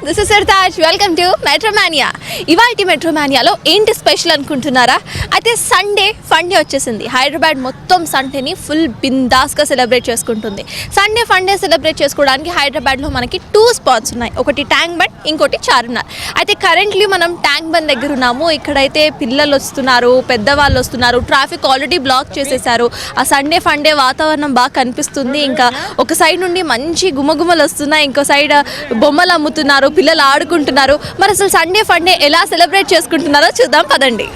This is Sartaj. Welcome to Metromania. ఇవాల్టి మెట్రోమానియాలో ఏంటి స్పెషల్ అనుకుంటున్నారా? అయితే సండే ఫండే వచ్చేసింది. హైదరాబాద్ మొత్తం సండేని ఫుల్ బిందాస్గా సెలబ్రేట్ చేసుకుంటుంది. సండే ఫండే సెలబ్రేట్ చేసుకోవడానికి హైదరాబాద్లో మనకి 2 స్పాట్స్ ఉన్నాయి. ఒకటి ట్యాంక్ బండ్, ఇంకోటి చార్మినార్. అయితే కరెంట్లీ మనం ట్యాంక్ బండ్ దగ్గర ఉన్నాము. ఇక్కడైతే పిల్లలు వస్తున్నారు, పెద్దవాళ్ళు వస్తున్నారు. ట్రాఫిక్ ఆల్రెడీ బ్లాక్ చేసేసారు. ఆ సండే ఫండే వాతావరణం బాగా కనిపిస్తుంది. ఇంకా ఒక సైడ్ నుండి మంచి గుమగుమలు వస్తున్నాయి, ఇంకో సైడ్ బొమ్మలు అమ్ముతున్నారు, పిల్లలు ఆడుకుంటున్నారు. మరి అసలు సండే ఫండే ఎలా సెలబ్రేట్ చేసుకుంటున్నారో చూద్దాం పదండి.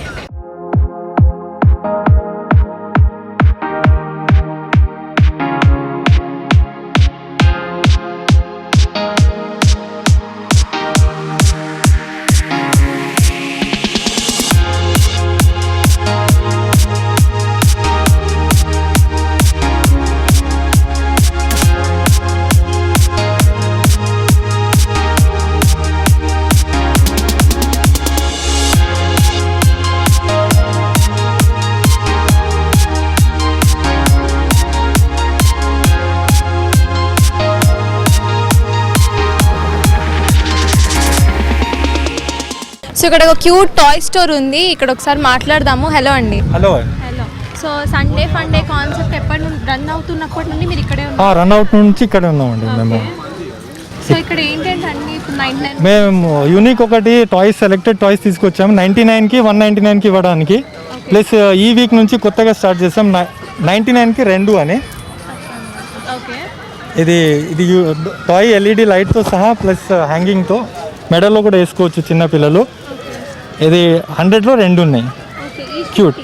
సో ఇక్కడ ఒక క్యూట్ టాయ్ స్టోర్ ఉంది. ఇక్కడ ఒకసారి మాట్లాడదాము. హలో అండి. Hello. So Sunday funday concept ఎప్పటి నుండి రన్ అవుతున్నప్పటి నుండి మీరు ఇక్కడే ఉన్నారు? రన్ అవుట్ నుంచి ఇక్కడే ఉన్నామండి మేము. సో ఇక్కడ ఏంటంటే ఇప్పుడు 99 మేము యూనిక్ ఒకటి టాయ్స్, సెలెక్టెడ్ టాయ్స్ తీసుకొచ్చాము. 99కి 199కి ఇవ్వడానికి. ప్లస్ ఈ వీక్ నుంచి కొత్తగా స్టార్ట్ చేసాం 99కి 2 అని. ఇది టాయ్ ఎల్ఈడి లైట్తో సహా ప్లస్ హ్యాంగింగ్తో మెడల్లో కూడా వేసుకోవచ్చు చిన్నపిల్లలు. ఇది 100లో 2 ఉన్నాయి. క్యూట్.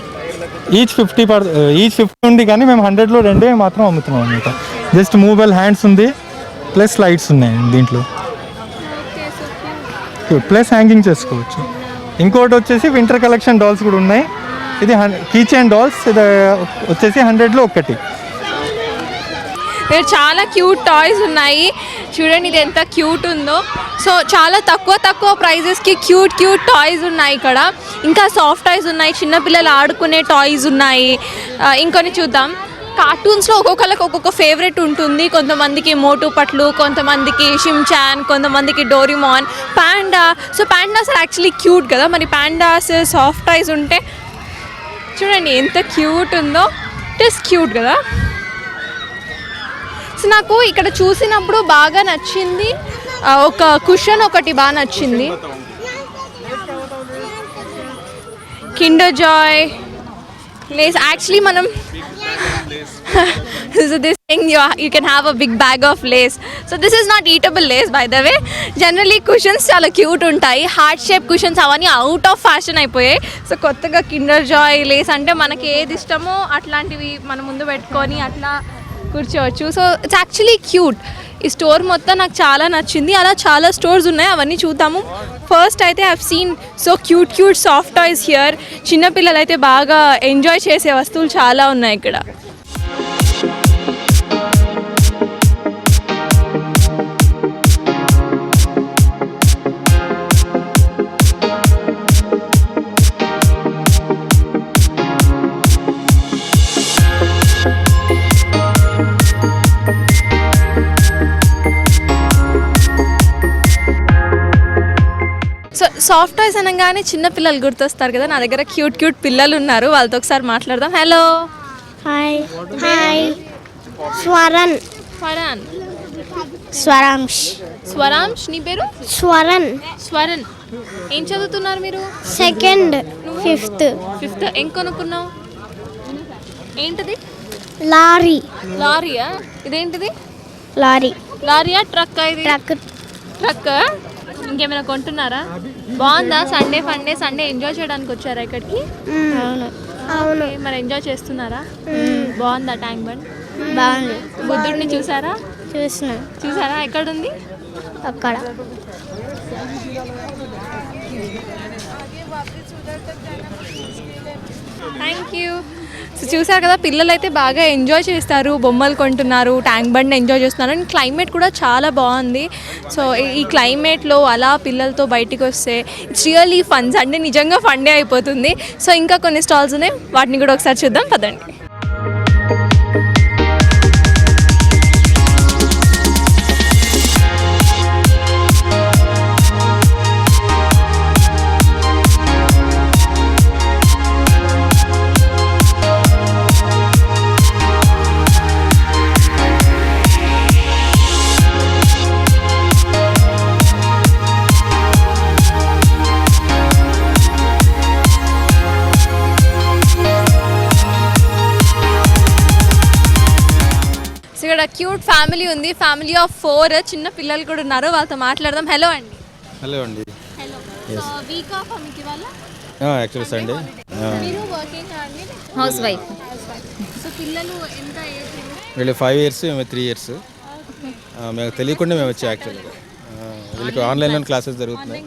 ఈచ్ 50 ఉంది, కానీ మేము 100లో 2 మాత్రం అమ్ముతున్నాం అనమాట. జస్ట్ మూవబుల్ హ్యాండ్స్ ఉంది, ప్లస్ లైట్స్ ఉన్నాయి దీంట్లో. క్యూట్. ప్లస్ హ్యాంగింగ్ చేసుకోవచ్చు. ఇంకోటి వచ్చేసి వింటర్ కలెక్షన్ డాల్స్ కూడా ఉన్నాయి. ఇది కీ చైన్ డాల్స్. ఇది వచ్చేసి 100లో 1. ఇక్కడ చాలా క్యూట్ టాయ్స్ ఉన్నాయి. చూడండి ఇది ఎంత క్యూట్ ఉందో. సో చాలా తక్కువ ప్రైజెస్కి క్యూట్ టాయ్స్ ఉన్నాయి ఇక్కడ. ఇంకా సాఫ్ట్ టాయ్స్ ఉన్నాయి, చిన్నపిల్లలు ఆడుకునే టాయ్స్ ఉన్నాయి. ఇంకొన్ని చూద్దాం. కార్టూన్స్లో ఒక్కొక్కరికి ఒక్కొక్క ఫేవరెట్ ఉంటుంది. కొంతమందికి మోటు పట్లు, కొంతమందికి షిమ్చాన్, కొంతమందికి Doraemon, panda. So pandas actually cute కదా. మరి పాండాస్ సాఫ్ట్ టాయ్స్ ఉంటే చూడండి ఎంత క్యూట్ ఉందో. ఇట్ ఈస్ క్యూట్ కదా. సో నాకు ఇక్కడ చూసినప్పుడు బాగా నచ్చింది ఒక కుషన్ ఒకటి బాగా నచ్చింది. Kinder Joy Lays. యాక్చువల్లీ మనం this thing you can have a big bag of lace. So this is not eatable lace by the way. Generally cushions చాలా క్యూట్ ఉంటాయి. హార్ట్ షేప్ కుషన్స్ అవన్నీ అవుట్ ఆఫ్ ఫ్యాషన్ అయిపోయాయి. So కొత్తగా Kinder Joy Lay's అంటే మనకి ఏది ఇష్టమో అట్లాంటివి మన ముందు పెట్టుకొని అట్లా కూర్చోవచ్చు. So it's actually cute. ఈ స్టోర్ మొత్తం నాకు చాలా నచ్చింది. అలా చాలా స్టోర్స్ ఉన్నాయి, అవన్నీ చూద్దాము. ఫస్ట్ అయితే I have seen so cute soft toys here. చిన్నపిల్లలు అయితే బాగా ఎంజాయ్ చేసే వస్తువులు చాలా ఉన్నాయి ఇక్కడ. సో సాఫ్ట్ టాయ్స్ అనగానే చిన్నపిల్లలు గుర్తొస్తారు కదా. నా దగ్గర క్యూట్ పిల్లలు ఉన్నారు, వాళ్ళతో ఒకసారి మాట్లాడదాం. హలో. హాయ్. స్వరన్. స్వరాంశ్. నీ పేరు? స్వరన్. ఏం చదువుతున్నారు మీరు? సెకండ్. ఫిఫ్త్. ఏం కొనుక్కున్నావు? ఏంటిది? లారీయా? ఇదేంటిది? లారీయా ట్రక్కా? ఇది ట్రక్. ఇంకేమైనా కొంటున్నారా? బాగుందా సండే ఫండే? సండే ఎంజాయ్ చేయడానికి వచ్చారా ఇక్కడికి? అవును. మరి ఎంజాయ్ చేస్తున్నారా? బాగుందా ట్యాంక్ బండ్? బాగుంది. బుద్ధుడిని చూసారా? చూసారా? ఎక్కడుంది? అక్కడ. Thank you. సో చూసారు కదా, పిల్లలు అయితే బాగా ఎంజాయ్ చేస్తారు, బొమ్మలు కొంటున్నారు, ట్యాంక్ బండ్ ఎంజాయ్ చేస్తున్నారు. అండ్ క్లైమేట్ కూడా చాలా బాగుంది. సో ఈ క్లైమేట్లో అలా పిల్లలతో బయటికి వస్తే ఇట్స్ రియల్లీ ఫన్. సండే నిజంగా ఫండే అయిపోతుంది. సో ఇంకా కొన్ని స్టాల్స్ ఉన్నాయి, వాటిని కూడా ఒకసారి చూద్దాం పదండి. ఇక్కడ క్యూట్ ఫ్యామిలీ ఉంది, ఫ్యామిలీ ఆఫ్ 4 చిన్న పిల్లలు కూడా ఉన్నారు, వాళ్ళతో మాట్లాడదాం. హలో అండి. హలో అండి. హలో. సో వీక్ ఆఫ్ మీకు ఇవాళ? Actually Sunday. మీరు వర్కింగ్ అండి? House wife. సో పిల్లలు ఎంత ఏజ్? వీళ్ళు 5 years, మేము 3 years. మేము తెలియకుండా మేము వచ్చాం యాక్చువల్గా. వీళ్ళకి ఆన్లైన్లో క్లాసెస్ జరుగుతున్నాయి.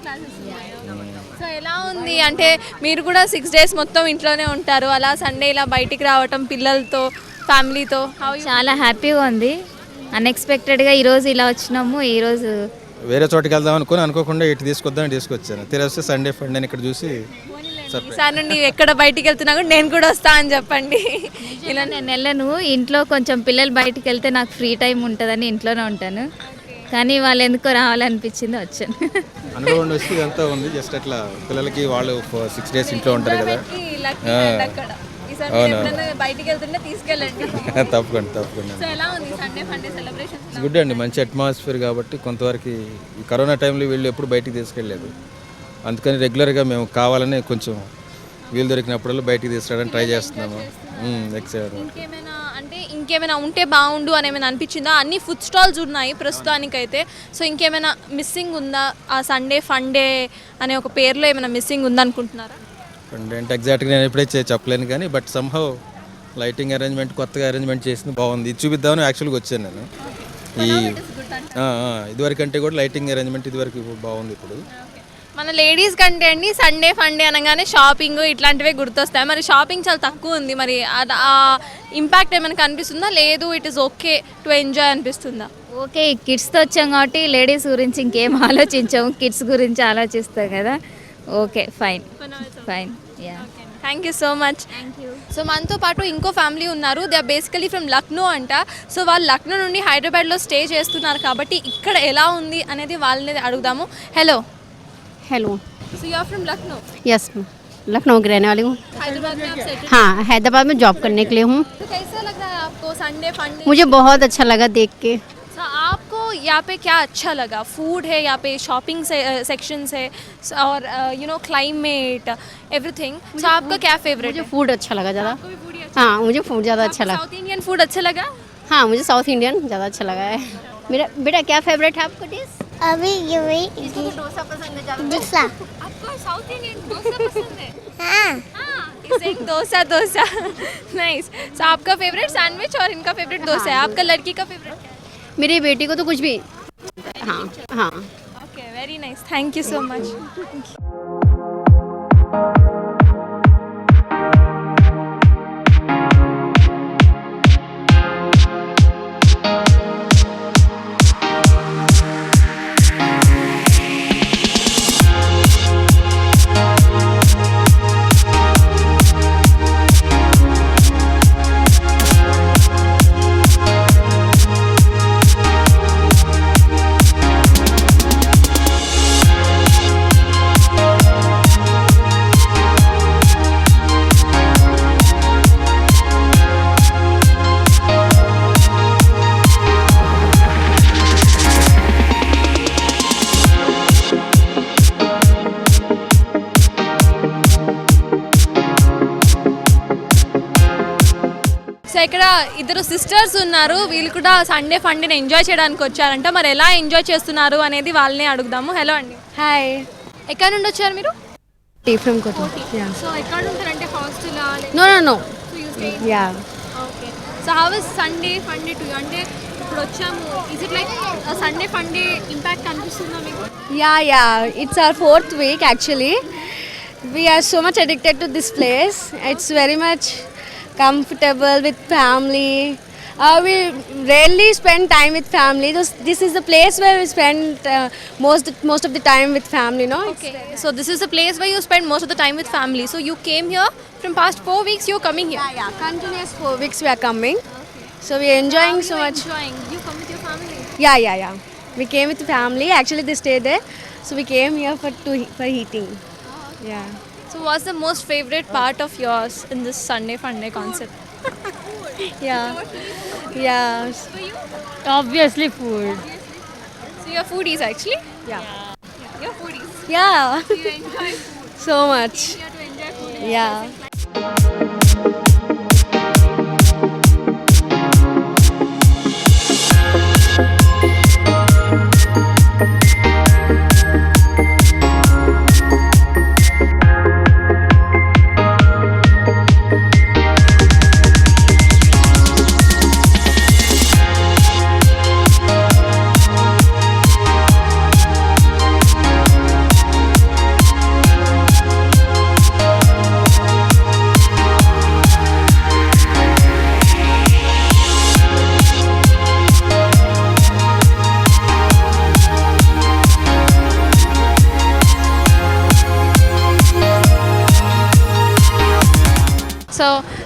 సో ఎలా ఉంది అంటే మీరు కూడా 6 days మొత్తం ఇంట్లోనే ఉంటారు, అలా సండే ఇలా బయటికి రావటం పిల్లలతో ఫ్యామిలీతో చాలా హ్యాపీగా ఉంది. అన్ఎక్స్పెక్టెడ్గా ఈరోజు ఇలా వచ్చినాము. ఈరోజు వేరే చోటుకి వెళ్దాం అనుకోకుండా ఇటు తీసుకొచ్చాను. తిరిగి సండే ఫండ్ అని ఇక్కడ చూసి ఈసారి నుండి ఎక్కడ బయటికి వెళ్తున్నా కూడా నేను కూడా వస్తా అని చెప్పండి. ఇలా నేను వెళ్ళను. ఇంట్లో కొంచెం పిల్లలు బయటికి వెళ్తే నాకు ఫ్రీ టైం ఉంటుందని ఇంట్లోనే ఉంటాను. కానీ వాళ్ళు ఎందుకో రావాలనిపించింది, వచ్చాను. అనుకోండి వస్తే ఇదంతా ఉంది. జస్ట్ అట్లా పిల్లలకి వాళ్ళు 6 days ఇంట్లో ఉంటారు కదా. బయటికి వెళ్తుంటే తీసుకెళ్ళండి. తప్పకుండా. సో ఎలా ఉంది సండే ఫండే సెలబ్రేషన్? గుడ్ అండి, మంచి అట్మాస్ఫియర్ కాబట్టి కొంతవరకు ఈ కరోనా టైంలో వీళ్ళు ఎప్పుడు బయటికి తీసుకెళ్ళలేదు. అందుకని రెగ్యులర్గా మేము కావాలని కొంచెం వీలు దొరికినప్పుడల్లా బయటికి తీసుకురావడానికి ట్రై చేస్తున్నాము. ఇంకేమైనా ఉంటే బాగుండు అని ఏమైనా అనిపించిందా? అన్ని ఫుడ్ స్టాల్స్ ఉన్నాయి ప్రస్తుతానికైతే. సో ఇంకేమైనా మిస్సింగ్ ఉందా? ఆ సండే ఫండే అనే ఒక పేరులో ఏమైనా మిస్సింగ్ ఉందనుకుంటున్నారా? అంటే ఎగ్జాక్ట్గా నేను ఎప్పుడే చెప్పలేను కానీ బట్ సమ్హౌ లైటింగ్ అరేంజ్మెంట్ కొత్తగా అరేంజ్మెంట్ చేసింది బాగుంది. ఇది చూపిద్దామని యాక్చువల్గా వచ్చాను నేను. ఇదివరకు అంటే కూడా లైటింగ్ అరేంజ్మెంట్ ఇదివరకు బాగుంది. ఇప్పుడు మన లేడీస్ కంటే అండి సండే ఫండే అనగానే షాపింగ్ ఇట్లాంటివే గుర్తొస్తాయి. మరి షాపింగ్ చాలా తక్కువ ఉంది, మరి ఆ ఇంపాక్ట్ ఏమైనా కనిపిస్తుందా? లేదు it is okay to enjoy అనిపిస్తుందా? ఓకే, కిడ్స్తో వచ్చాం కాబట్టి లేడీస్ గురించి ఇంకేం ఆలోచించాము, కిడ్స్ గురించి ఆలోచిస్తాం కదా. Okay, fine. Yeah, thank you so much. So మనతో పాటు ఇంకో ఫ్యామిలీ ఉన్నారు. They are basically from Lucknow అంట. సో వాళ్ళు లక్నో నుండి హైదరాబాద్లో స్టే చేస్తున్నారు కాబట్టి ఇక్కడ ఎలా ఉంది అనేది వాళ్ళని అడుగుదాము. Hello. Hello. So you are from Lucknow? Yes, Lucknow की रहने वाली हूँ. हैदराबाद में आप सेटल? हाँ, हैदराबाद में जॉब करने के लिए हूँ. तो कैसा लग रहा है आपको संडे फंडे? मुझे बहुत अच्छा लगा देख के. So आपको यहाँ पे क्या अच्छा लगा? फूड है यहाँ पे, शॉपिंग सेक्शंस है और you know climate everything. So आपका क्या फेवरेट मुझे है? फूड अच्छा लगा ज़्यादा. आपको भी food ही अच्छा? हाँ, मुझे फूड ज़्यादा अच्छा लगा. साउथ इंडियन फूड अच्छा लगा? हाँ, मुझे साउथ इंडियन ज़्यादा अच्छा लगा है. मेरा बेटा क्या फेवरेट है आपका डिश? अभी ये वही डोसा पसंद है ज़्यादा. दूसरा. आपको साउथ इंडियन डोसा पसंद है? हाँ. हाँ, डोसा. नाइस. So आपका फेवरेट सैंडविच और इनका फेवरेट डोसा है. आपका लड़की का फेवरेट क्या है? मेरी बेटी को तो कुछ भी. हाँ हाँ. Okay, very nice. Thank you so much. So ఇక్కడ ఇద్దరు సిస్టర్స్ ఉన్నారు, వీళ్ళు కూడా సండే ఫండేని ఎంజాయ్ చేయడానికి వచ్చారంట. మరి ఎలా ఎంజాయ్ చేస్తున్నారు అనేది వాళ్ళనే అడుగుదాము. హలో అండి. हाय. ఎక్కడ నుండి వచ్చారు మీరు? फ्रॉम कोटा. సో ఎక్కడ ఉంటారంటే హాస్టలా? No no no. So you stay. Yeah. Okay. So how is Sunday funday to you? అంటే ఇప్పుడు వచ్చాము, is it like Sunday funday impact అనిపిస్తుందా మీకు? Yeah. It's our 4th week actually. We are so much addicted to this place. It's very much comfortable with family. We rarely spend time with family. This is the place where we spend most of the time with family, no? Okay. So this is the place where you spend most of the time with family. So you came here from past 4 weeks. You're coming here. Yeah. Continuous 4 weeks we are coming. So we are enjoying so much. Enjoying. You come with your family. Yeah. We came with the family. Actually, they stay there. So we came here for eating. Yeah. So what's the most favorite part of yours in this Sunday Funday concept? Yeah. For you? Obviously food. So you're foodies actually? Yeah. You're foodies. Yeah. So you enjoy food. So much. You have to enjoy food. Yeah.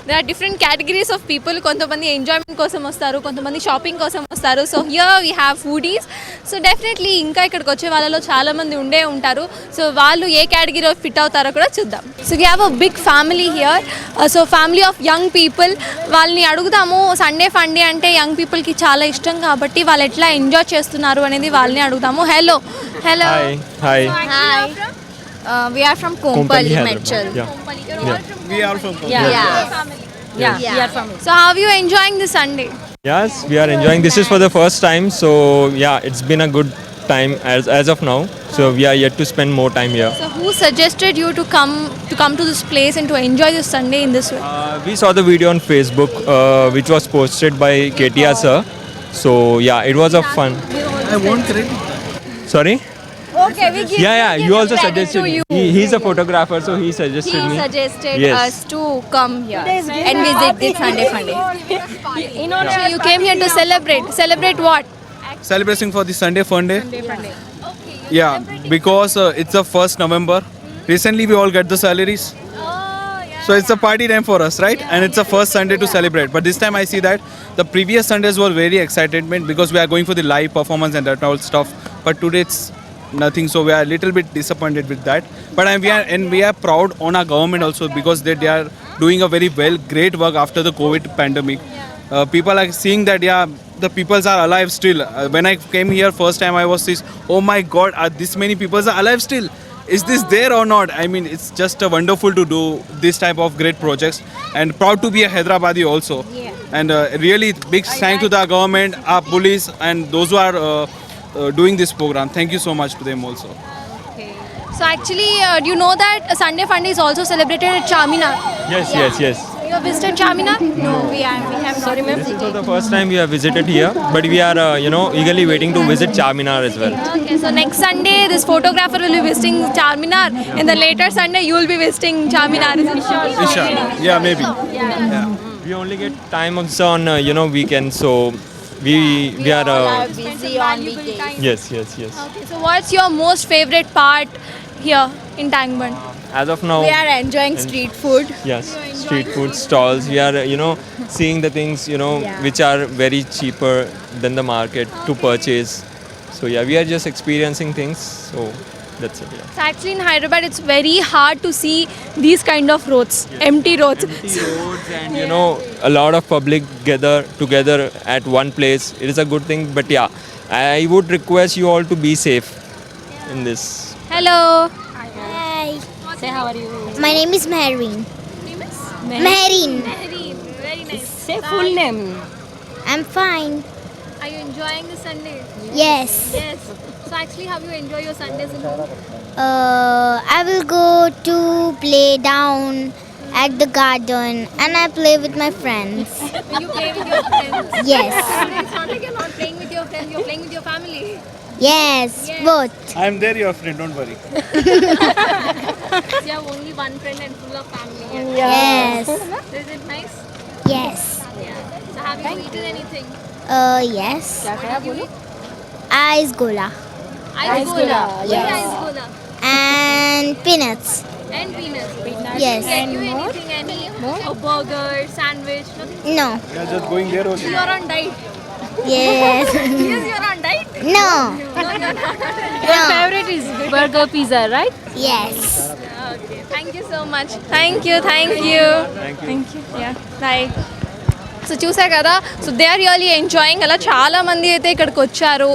there are different categories of people. కొంతమంది enjoyment కోసం వస్తారు, కొంతమంది shopping కోసం వస్తారు. So here we have foodies. So definitely ఇంకా ఇక్కడికి వచ్చే వాళ్ళలో చాలామంది ఉండే ఉంటారు. సో వాళ్ళు ఏ కేటగిరీలో ఫిట్ అవుతారో కూడా చూద్దాం. So we have a big family here. So family of young people. వాళ్ళని అడుగుదాము, సండే ఫండే అంటే యంగ్ పీపుల్కి చాలా ఇష్టం కాబట్టి వాళ్ళు ఎట్లా ఎంజాయ్ చేస్తున్నారు అనేది వాళ్ళని అడుగుదాము. Hello hello Hi. we are from Kompally, Kompally, Hyderabad. Medchal. Yeah. We are from So how are you enjoying this Sunday? Yes, we are enjoying. This is for the first time, so yeah, it's been a good time as of now. So we are yet to spend more time here. So who suggested you to come to this place and to enjoy this Sunday in this way? We saw the video on Facebook, which was posted by KTR sir. So yeah, it was a fun. I want credit. Sorry. Okay, we give Yeah. You also credit suggested. to you. He's a photographer, so he suggested me. He suggested Yes. us to come here and visit this Sunday Funday. So you came here to celebrate. Celebrate what? Celebrating for the Sunday Fun Day. Yeah, because it's the 1st November. Recently we all get the salaries. So it's a party time for us, right? And it's the first Sunday to celebrate. But this time I see that the previous Sundays were very excitement because we are going for the live performance and that all stuff. But today it's nothing, so we are a little bit disappointed with that. But we are proud on our government also because they are doing a very great work after the COVID pandemic. People are seeing that the peoples are alive still. When I came here first time I was this, oh my God, are this many peoples are alive still? Is this there or not? I mean, it's just wonderful to do this type of great projects and proud to be a Hyderabadi also. And really big thanks to the government, our police and those who are doing this program. Thank you so much to them also. So actually, do you know that Sunday Funday is also celebrated at Charminar? Yes. You have visited Charminar? No, we have not. Sorry, ma'am. This is the first time we have visited here, but we are eagerly waiting to visit Charminar as well. Okay, so next Sunday, this photographer will be visiting Charminar, and the later Sunday, you will be visiting Charminar. Is it sure? Inshallah. Yeah, maybe. We only get time on weekends, so we are Busy on weekdays. yes. Okay, so what's your most favorite part here in Tangband? As of now, We are enjoying street food. yes, street food stalls. We are seeing the things which are very cheaper than the market to purchase. So yeah, we are just experiencing things. So that's it. Yeah. So actually in Hyderabad, it's very hard to see these kind of roads, empty roads. Empty roads and a lot of public gather together at one place. It is a good thing, but yeah, I would request you all to be safe in this. Hello. Hi. Say how are you? My name is Mehreen. Mehreen. Very nice. Say full name. I'm fine. Are you enjoying the Sunday? Yes. Yes. So actually, how you enjoy your Sundays in home? I will go to play down at the garden and I play with my friends. You play with your friends. Yes. It's not like you're not playing with your friends. You're playing with your family. Yes, both. I'm there, your friend, don't worry. You have only one friend and full of family. Yes. Is it nice? Yes. So have you eaten anything? Yes. What did you eat? Ice gola Ice gola. Yes. Ice gola. and peanuts. And peanuts. Yes. Can you anything? Any a burger, sandwich? Nothing. No. Yeah, just going there only. You are on diet. Yes. Yes, you are on diet. No. No. Favorite is burger pizza, right? Yes. Okay. Thank you so much. Thank you. Thank you. Yeah. Bye. So చూసారు కదా, so they are really enjoying. అలా చాలామంది అయితే ఇక్కడికి వచ్చారు,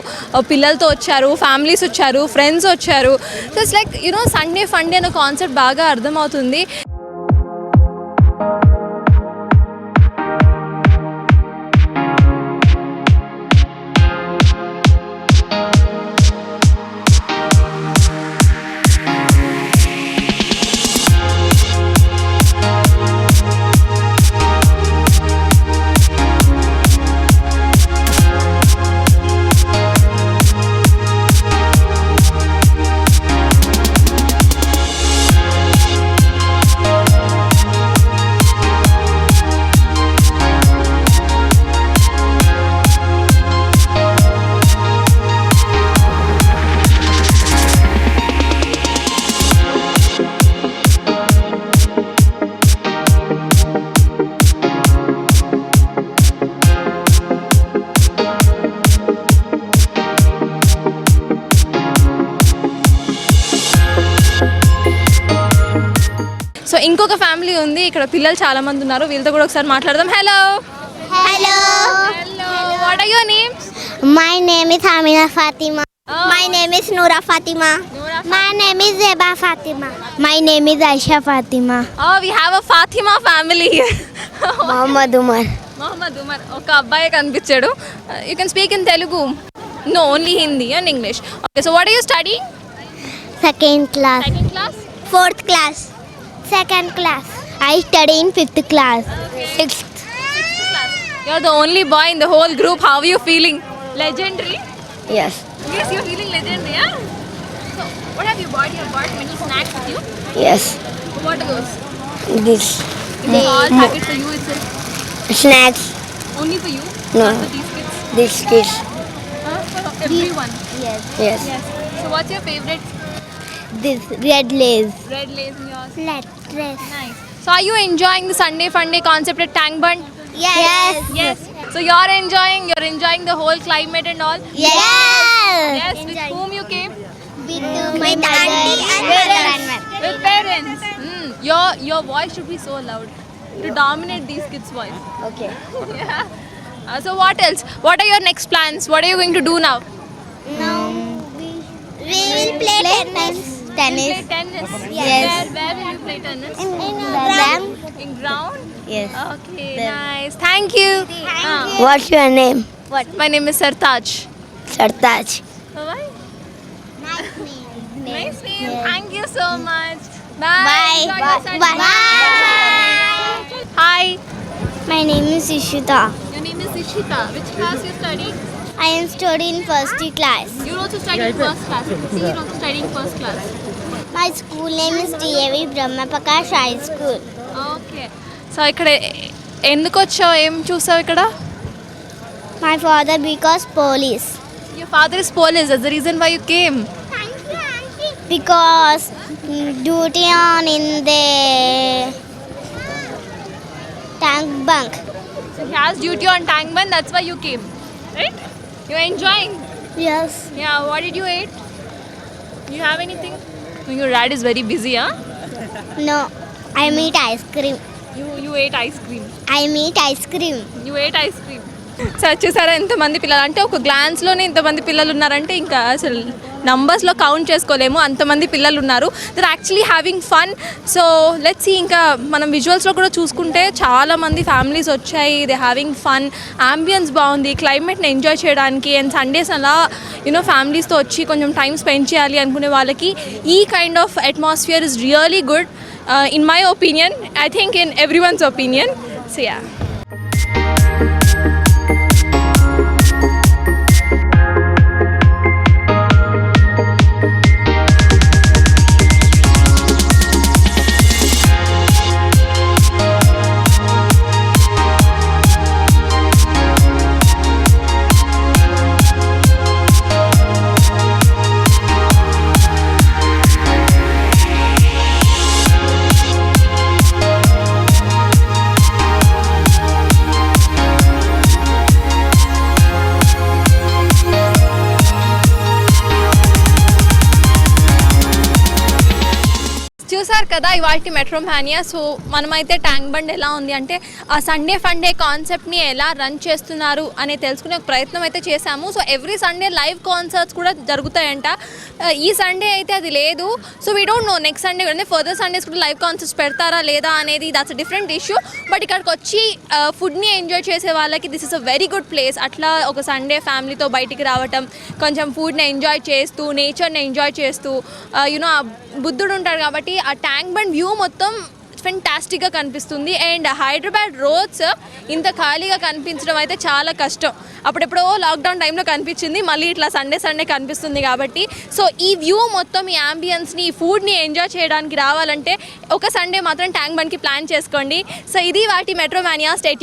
పిల్లలతో వచ్చారు, families వచ్చారు, ఫ్రెండ్స్ వచ్చారు. So it's like Sunday funday అనే కాన్సెప్ట్ బాగా అర్థమవుతుంది. ఇంకొక ఫ్యామిలీ ఉంది, ఇక్కడ పిల్లలు చాలా మంది ఉన్నారు, వీళ్ళతో కూడా ఒకసారి మాట్లాడదాం. Hello Hello. Hello, what are your names? My name is Amina Fatima. My name is Noora Fatima. My name is Zeba Fatima. My name is Aisha Fatima. We have a Fatima family. Muhammad Umar. Mohammed Umar, ఒక అబ్బాయి కనిపించాడు. You can speak in Telugu? No, only Hindi and English. Okay, so what are you study? Second class. Second class. Fourth class. Second class. I study in 5th class. 6th. You're the only boy in the whole group. How are you feeling? Legendary? Yes. Yes, you're feeling legendary, yeah? So, what have you bought? You have bought many snacks with you? Yes. What are those? This. It's a small packet for you itself. Snacks. Only for you? No. Not for these kids? This kids. For everyone? Yes. Yes. Yes. So, what's your favorite? This red lace. Red lace in yours. Red dress. Nice. So, are you enjoying the Sunday Fun Day concept at Tank Bund? Yes. Yes. So, you're enjoying the whole climate and all? Yes. Yes. With whom you came? With my auntie and grandma. With parents. Your voice should be so loud to dominate these kids' voice. Okay. Yeah. So what else? What are your next plans? What are you going to do now? Now we will play tennis. Play tennis. Yes. Where will you play tennis? In ground. In ground? Yes. Okay. Nice. Thank you. What's your name? My name is Sartaj. Sartaj. Why? Nice name. Nice name. Yes. Thank you so much. Bye. Bye. Enjoy your Sunday. Bye. Hi. My name is Ishita. Your name is Ishita. Which class you studying? I am studying first class. You're also studying first class. See, you're also studying first class. My school name is DAV Brahma Prakash High School. Okay. So ఇక్కడ ఎందుకు వచ్చావు, ఏం చూసావు ఇక్కడ? My father because police. Your father is police. That's the reason why you came. Because duty on in the tank bunk. So he has duty on Tank Bund. That's why you came, right? You're enjoying. Yes. Yeah. What did you eat? You have anything? Your dad is very busy, huh? No, I eat ice cream. You ate ice cream. I eat ice cream. You ate ice cream. So చూసారా ఎంతమంది పిల్లలు, అంటే ఒక గ్లాన్స్లోనే ఇంతమంది పిల్లలు ఉన్నారంటే ఇంకా అసలు నంబర్స్లో కౌంట్ చేసుకోలేము, అంతమంది పిల్లలు ఉన్నారు. They're actually having fun. So let's see, ఇంకా మనం విజువల్స్లో కూడా చూసుకుంటే చాలామంది ఫ్యామిలీస్ వచ్చాయి. దే హ్యావింగ్ ఫన్, అంబియన్స్ బాగుంది, క్లైమేట్ని ఎంజాయ్ చేయడానికి. అండ్ సండేస్ అలా ఫ్యామిలీస్తో వచ్చి కొంచెం టైం స్పెండ్ చేయాలి అనుకునే వాళ్ళకి ఈ kind of atmosphere is really good in my opinion. I think in every once opinion. So yeah. చూసారు కదా ఇవాల్టి మెట్రో మ్యానియా. సో మనమైతే ట్యాంక్ బండ్ ఎలా ఉంది అంటే ఆ సండే ఫన్ డే కాన్సెప్ట్ని ఎలా రన్ చేస్తున్నారు అని తెలుసుకునే ఒక ప్రయత్నం అయితే చేశాము. So every Sunday live concerts కూడా జరుగుతాయంట. ఈ సండే అయితే అది లేదు. So we don't know next Sunday అంటే ఫర్దర్ సండేస్ కూడా లైవ్ కాన్సర్ట్స్ పెడతారా లేదా అనేది that's a different issue. But ఇక్కడికి వచ్చి ఫుడ్ని ఎంజాయ్ చేసే వాళ్ళకి this is a very good place. అట్లా ఒక సండే ఫ్యామిలీతో బయటికి రావటం, కొంచెం ఫుడ్ని ఎంజాయ్ చేస్తూ, నేచర్ని ఎంజాయ్ చేస్తూ, యూనో బుద్ధుడు ఉంటాడు కాబట్టి ఆ ట్యాంక్ బండ్ వ్యూ మొత్తం ఫెంటాస్టిక్గా కనిపిస్తుంది. అండ్ హైదరాబాద్ రోడ్స్ ఇంత ఖాళీగా కనిపించడం అయితే చాలా కష్టం. అప్పుడెప్పుడో లాక్డౌన్ టైంలో కనిపించింది, మళ్ళీ ఇట్లా సండే కనిపిస్తుంది కాబట్టి. సో ఈ వ్యూ మొత్తం, ఈ అంబియన్స్ని, ఈ ఫుడ్ని ఎంజాయ్ చేయడానికి రావాలంటే ఒక సండే మాత్రం ట్యాంక్ బండ్కి ప్లాన్ చేసుకోండి. సో ఇది వాటి మెట్రో మ్యానియా. Stay tune.